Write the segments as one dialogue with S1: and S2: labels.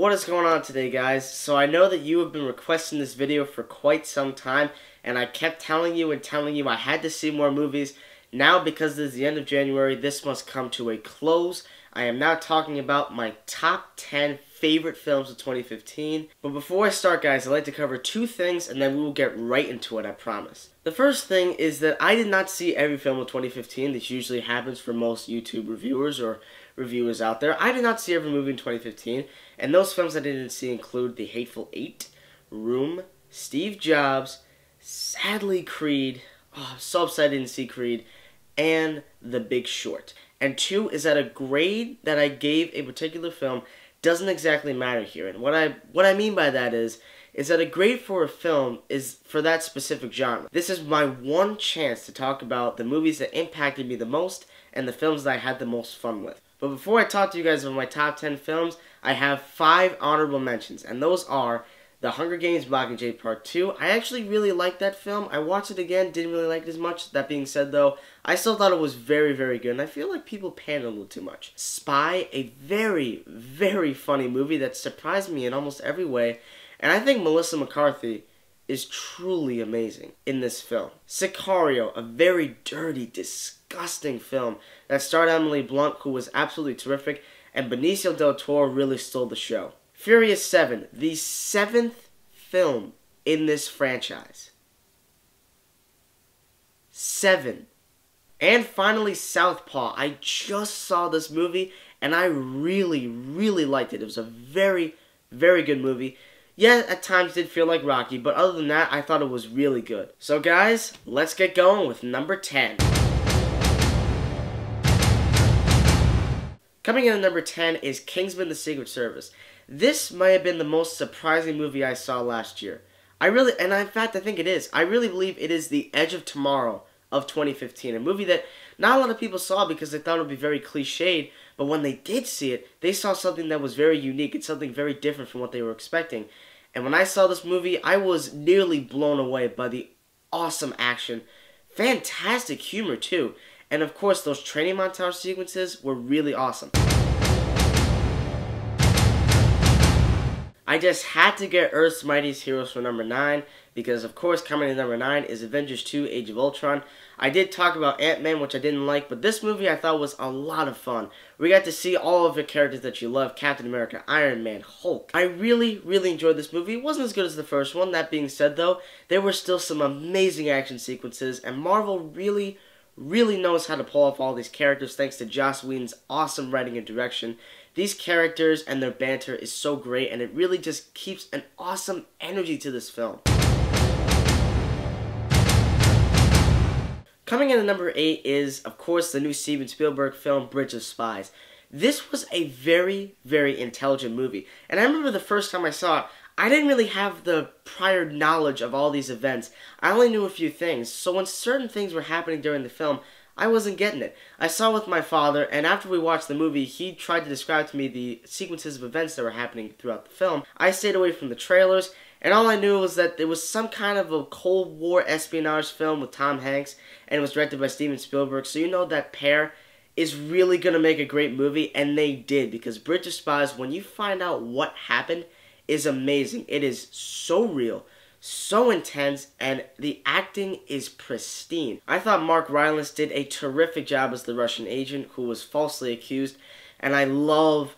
S1: What is going on today, guys? So I know that you have been requesting this video for quite some time, and I kept telling you I had to see more movies. Now, because it is the end of January, this must come to a close. I am now talking about my top 10 favorite films of 2015. But before I start, guys, I'd like to cover two things, and then we will get right into it, I promise. The first thing is that I did not see every film of 2015. This usually happens for most YouTube reviewers or reviewers out there. I did not see every movie in 2015, and those films I didn't see include The Hateful Eight, Room, Steve Jobs, sadly Creed, I'm so upset I didn't see Creed, and The Big Short. And two is that a grade that I gave a particular film doesn't exactly matter here. And what I mean by that is that a grade for a film is for that specific genre. This is my one chance to talk about the movies that impacted me the most and the films that I had the most fun with. But before I talk to you guys about my top 10 films, I have 5 honorable mentions, and those are The Hunger Games: Mockingjay Part 2. I actually really liked that film. I watched it again, didn't really like it as much. That being said, though, I still thought it was very, very good, and I feel like people panned it a little too much. Spy, a very, very funny movie that surprised me in almost every way, and I think Melissa McCarthy is truly amazing in this film. Sicario, a very dirty, disgusting film that starred Emily Blunt, who was absolutely terrific, and Benicio del Toro really stole the show. Furious 7, the 7th film in this franchise. 7. And finally, Southpaw. I just saw this movie, and I really, really liked it. It was a very, very good movie. Yeah, at times did feel like Rocky, but other than that, I thought it was really good. So guys, let's get going with number 10. Coming in at number 10 is Kingsman: The Secret Service. This might have been the most surprising movie I saw last year. In fact, I think it is. I really believe it is The Edge of Tomorrow of 2015. A movie that not a lot of people saw because they thought it would be very cliched, but when they did see it, they saw something that was very unique and something very different from what they were expecting. And when I saw this movie, I was nearly blown away by the awesome action, fantastic humor too, and of course those training montage sequences were really awesome. I just had to get Earth's Mightiest Heroes for number 9, because of course coming in number 9 is Avengers 2: Age of Ultron. I did talk about Ant-Man, which I didn't like, but this movie I thought was a lot of fun. We got to see all of the characters that you love: Captain America, Iron Man, Hulk. I really, really enjoyed this movie. It wasn't as good as the first one. That being said, though, there were still some amazing action sequences, and Marvel really, really knows how to pull off all these characters thanks to Joss Whedon's awesome writing and direction. These characters and their banter is so great, and it really just keeps an awesome energy to this film. Coming in at number 8 is, of course, the new Steven Spielberg film, Bridge of Spies. This was a very, very intelligent movie, and I remember the first time I saw it, I didn't really have the prior knowledge of all these events. I only knew a few things, so when certain things were happening during the film, I wasn't getting it. I saw it with my father, and after we watched the movie, he tried to describe to me the sequences of events that were happening throughout the film. I stayed away from the trailers, and all I knew was that there was some kind of a Cold War espionage film with Tom Hanks, and it was directed by Steven Spielberg, so you know that pair is really going to make a great movie, and they did, because Bridge of Spies, when you find out what happened, is amazing. It is so real, so intense, and the acting is pristine. I thought Mark Rylance did a terrific job as the Russian agent who was falsely accused, and I love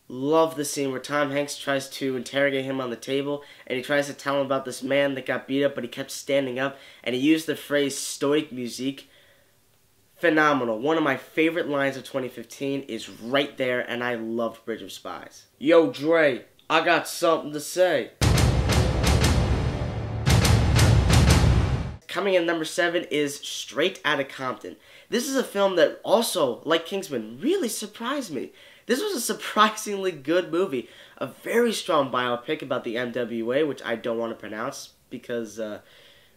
S1: the scene where Tom Hanks tries to interrogate him on the table, and he tries to tell him about this man that got beat up, but he kept standing up, and he used the phrase stoic musique. Phenomenal. One of my favorite lines of 2015 is right there, and I loved Bridge of Spies. Yo, Dre, I got something to say. Coming in at number 7 is Straight Outta Compton. This is a film that also, like Kingsman, really surprised me. This was a surprisingly good movie. A very strong biopic about the NWA, which I don't want to pronounce because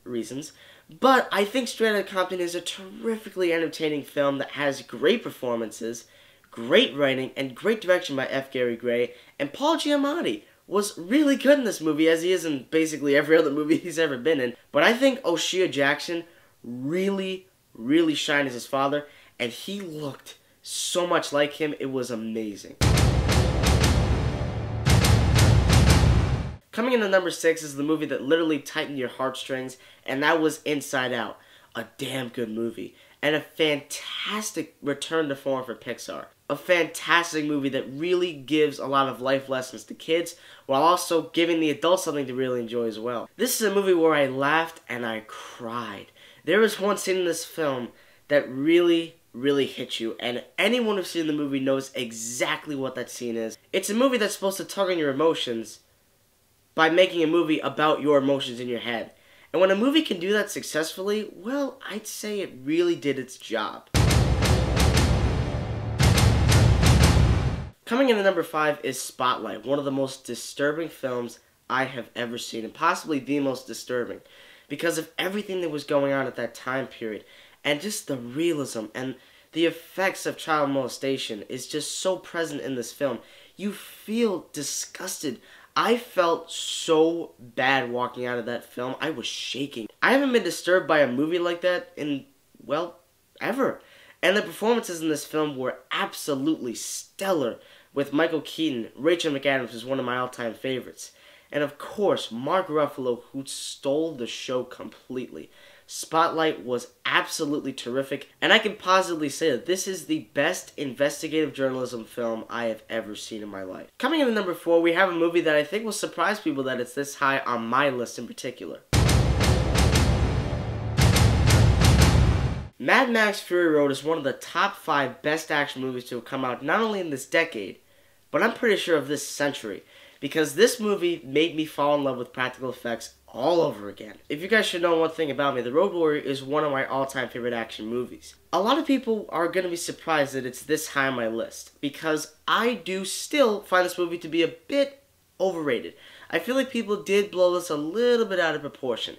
S1: reasons. But I think Straight Outta Compton is a terrifically entertaining film that has great performances, great writing, and great direction by F. Gary Gray, and Paul Giamatti was really good in this movie, as he is in basically every other movie he's ever been in. But I think O'Shea Jackson really, really shined as his father, and he looked so much like him. It was amazing. Coming in at number 6 is the movie that literally tightened your heartstrings, and that was Inside Out. A damn good movie, and a fantastic return to form for Pixar. A fantastic movie that really gives a lot of life lessons to kids, while also giving the adults something to really enjoy as well. This is a movie where I laughed and I cried. There was one scene in this film that really hit you, and anyone who's seen the movie knows exactly what that scene is. It's a movie that's supposed to tug on your emotions by making a movie about your emotions in your head. And when a movie can do that successfully, well, I'd say it really did its job. Coming in at number 5 is Spotlight, one of the most disturbing films I have ever seen, and possibly the most disturbing, because of everything that was going on at that time period, and just the realism and the effects of child molestation is just so present in this film. You feel disgusted. I felt so bad walking out of that film. I was shaking. I haven't been disturbed by a movie like that in, well, ever. And the performances in this film were absolutely stellar, with Michael Keaton. Rachel McAdams is one of my all-time favorites. And of course, Mark Ruffalo, who stole the show completely. Spotlight was absolutely terrific, and I can positively say that this is the best investigative journalism film I have ever seen in my life. Coming in at number 4, we have a movie that I think will surprise people that it's this high on my list in particular. Mad Max Fury Road is one of the top 5 best action movies to have come out not only in this decade, but I'm pretty sure of this century, because this movie made me fall in love with practical effects all over again. If you guys should know one thing about me, The Road Warrior is one of my all-time favorite action movies. A lot of people are going to be surprised that it's this high on my list, because I do still find this movie to be a bit overrated. I feel like people did blow this a little bit out of proportion.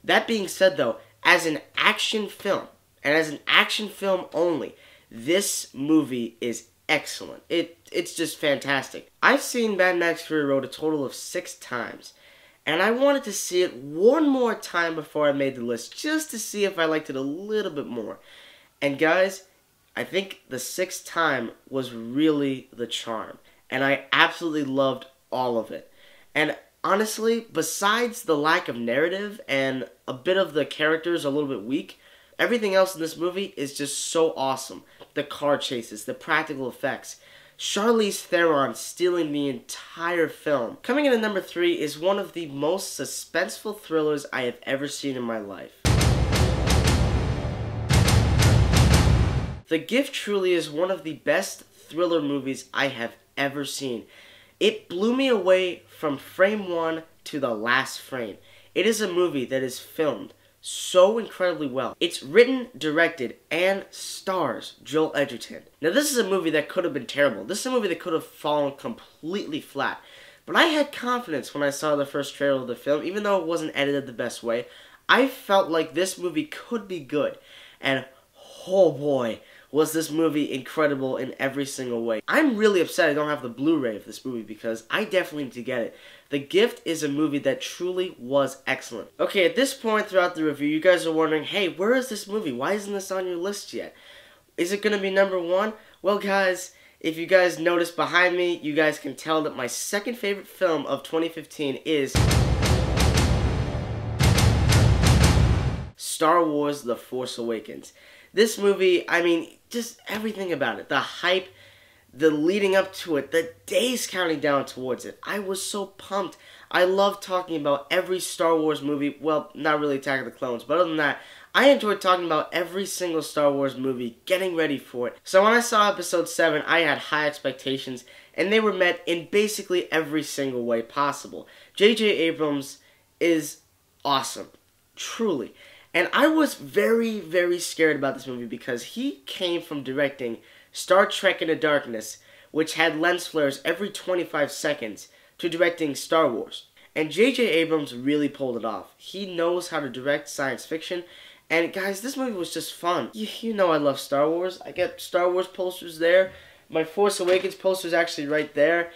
S1: That being said though, as an action film, and as an action film only, this movie is excellent. It's just fantastic. I've seen Mad Max Fury Road a total of 6 times. And I wanted to see it one more time before I made the list, just to see if I liked it a little bit more. And guys, I think the 6th time was really the charm. And I absolutely loved all of it. And honestly, besides the lack of narrative and a bit of the characters a little bit weak, everything else in this movie is just so awesome. The car chases, the practical effects, Charlize Theron stealing the entire film. Coming in at number 3 is one of the most suspenseful thrillers I have ever seen in my life. The Gift truly is one of the best thriller movies I have ever seen. It blew me away from frame 1 to the last frame. It is a movie that is filmed so incredibly well. It's written, directed, and stars Joel Edgerton. Now this is a movie that could have been terrible. This is a movie that could have fallen completely flat. But I had confidence when I saw the first trailer of the film, even though it wasn't edited the best way. I felt like this movie could be good. And oh boy, was this movie incredible in every single way. I'm really upset I don't have the Blu-ray of this movie because I definitely need to get it. The Gift is a movie that truly was excellent. Okay, at this point throughout the review, you guys are wondering, hey, where is this movie? Why isn't this on your list yet? Is it going to be number 1? Well, guys, if you guys notice behind me, you guys can tell that my second favorite film of 2015 is Star Wars: The Force Awakens. This movie, I mean, just everything about it. The hype, the leading up to it, the days counting down towards it. I was so pumped. I love talking about every Star Wars movie. Well, not really Attack of the Clones, but other than that, I enjoyed talking about every single Star Wars movie, getting ready for it. So when I saw Episode 7, I had high expectations, and they were met in basically every single way possible. J.J. Abrams is awesome. Truly. And I was very, very scared about this movie because he came from directing Star Trek Into Darkness, which had lens flares every 25 seconds, to directing Star Wars. And J.J. Abrams really pulled it off. He knows how to direct science fiction. And guys, this movie was just fun. You know I love Star Wars. I got Star Wars posters there. My Force Awakens poster is actually right there.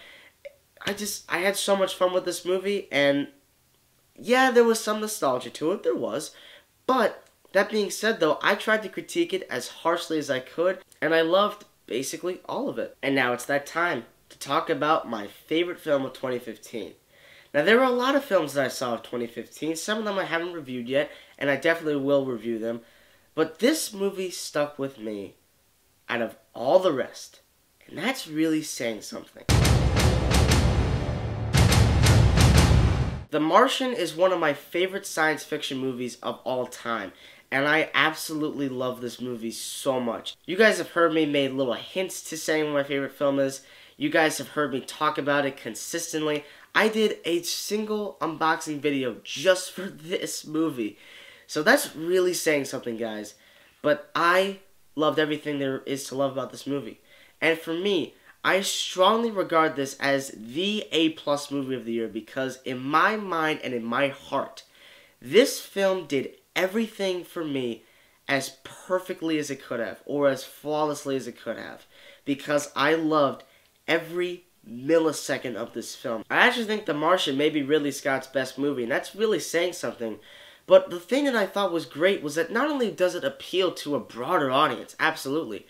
S1: I had so much fun with this movie. And yeah, there was some nostalgia to it. There was. But that being said, though, I tried to critique it as harshly as I could, and I loved basically all of it. And now it's that time to talk about my favorite film of 2015. Now, there were a lot of films that I saw of 2015. Some of them I haven't reviewed yet, and I definitely will review them. But this movie stuck with me out of all the rest. And that's really saying something. The Martian is one of my favorite science fiction movies of all time. And I absolutely love this movie so much. You guys have heard me make little hints to saying what my favorite film is. You guys have heard me talk about it consistently. I did a single unboxing video just for this movie. So that's really saying something, guys. But I loved everything there is to love about this movie. And for me, I strongly regard this as the A+ movie of the year because in my mind and in my heart, this film did everything for me as perfectly as it could have, or as flawlessly as it could have, because I loved every millisecond of this film. I actually think The Martian may be Ridley Scott's best movie, and that's really saying something. But the thing that I thought was great was that not only does it appeal to a broader audience, absolutely,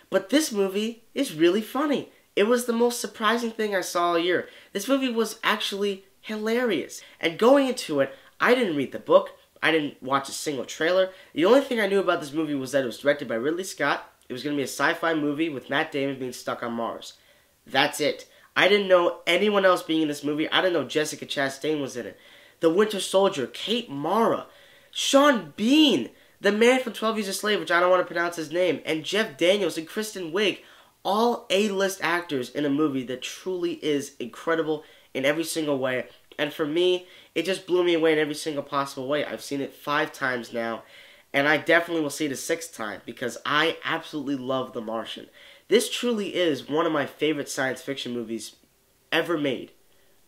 S1: but this movie is really funny. It was the most surprising thing I saw all year. This movie was actually hilarious. And going into it, I didn't read the book. I didn't watch a single trailer. The only thing I knew about this movie was that it was directed by Ridley Scott. It was going to be a sci-fi movie with Matt Damon being stuck on Mars. That's it. I didn't know anyone else being in this movie. I didn't know Jessica Chastain was in it. The Winter Soldier, Kate Mara, Sean Bean, the man from 12 Years a Slave, which I don't want to pronounce his name, and Jeff Daniels and Kristen Wiig. All A-list actors in a movie that truly is incredible in every single way. And for me, it just blew me away in every single possible way. I've seen it 5 times now, and I definitely will see it a 6th time because I absolutely love The Martian. This truly is one of my favorite science fiction movies ever made.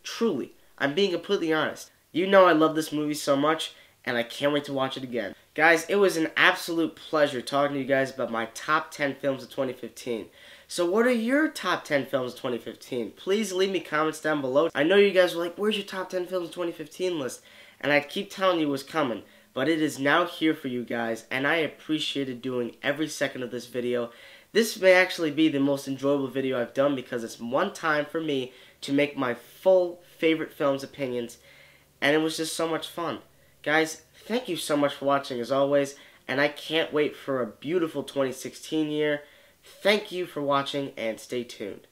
S1: Truly. I'm being completely honest. You know I love this movie so much, and I can't wait to watch it again. Guys, it was an absolute pleasure talking to you guys about my top 10 films of 2015. So what are your top 10 films of 2015? Please leave me comments down below. I know you guys were like, where's your top 10 films of 2015 list? And I keep telling you it was coming. But it is now here for you guys, and I appreciated doing every second of this video. This may actually be the most enjoyable video I've done because it's one time for me to make my full favorite films opinions, and it was just so much fun. Guys, thank you so much for watching as always, and I can't wait for a beautiful 2016 year. Thank you for watching, and stay tuned.